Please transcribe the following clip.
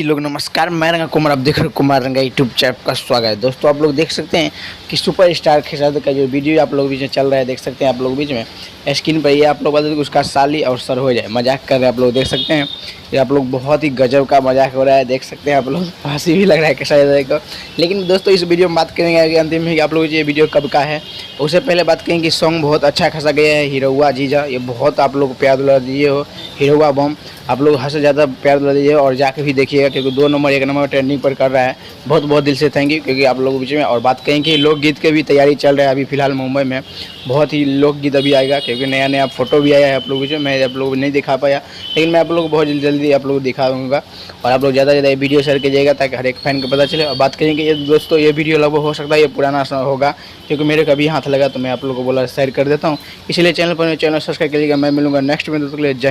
लोग नमस्कार, मैं रंगा कुमार, आप देख रहे हो कुमार रंगा यूट्यूब चैनल का स्वागत है। दोस्तों आप लोग देख सकते हैं कि सुपर स्टार खेसारी का जो वीडियो आप लोग बीच में चल रहा है, देख सकते हैं आप लोग बीच में स्क्रीन पर ये आप लोग बता दें कि उसका साली और सर हो जाए मजाक कर रहे हैं। आप लोग देख सकते हैं ये आप लोग बहुत ही गजब का मजाक हो रहा है, देख सकते हैं आप लोग, हंसी भी लग रहा है खेसारी को। लेकिन दोस्तों इस वीडियो में बात करेंगे अंतिम में कि आप लोग ये वीडियो कब का है। उससे पहले बात करेंगे कि सॉन्ग बहुत अच्छा खासा गया है, हीरोवा जीजा, ये बहुत आप लोग प्यार दुला दिए हो। हीरोवा बम आप लोग हद से ज़्यादा प्यार दुला दीजिए और जाके भी देखिएगा क्योंकि 2 नंबर 1 नंबर ट्रेंडिंग पर कर रहा है। बहुत बहुत दिल से थैंक यू क्योंकि आप लोगों के बीच में। और बात करें कि लोकगीत के भी तैयारी चल रहा है अभी फ़िलहाल मुंबई में, बहुत ही लोकगीत अभी आएगा क्योंकि नया नया फोटो भी आया है आप लोगों के बीच में। मैं आप लोगों को नहीं दिखा पाया लेकिन मैं आप लोगों को बहुत जल्दी आप लोगों को दिखा दूँगा। और आप लोग ज़्यादा से ज़्यादा वीडियो शेयर कीजिएगा ताकि हर एक फैन को पता चले। और बात करेंगे ये दोस्तों ये वीडियो लगभग हो सकता है ये पुराना होगा क्योंकि मेरे कभी हाथ लगा तो मैं आप लोगों को बोला शेयर कर देता हूँ। इसलिए चैनल पर सब्सक्राइब कीजिएगा। मैं मिलूंगा नेक्स्ट में, दोस्तों के लिए जय।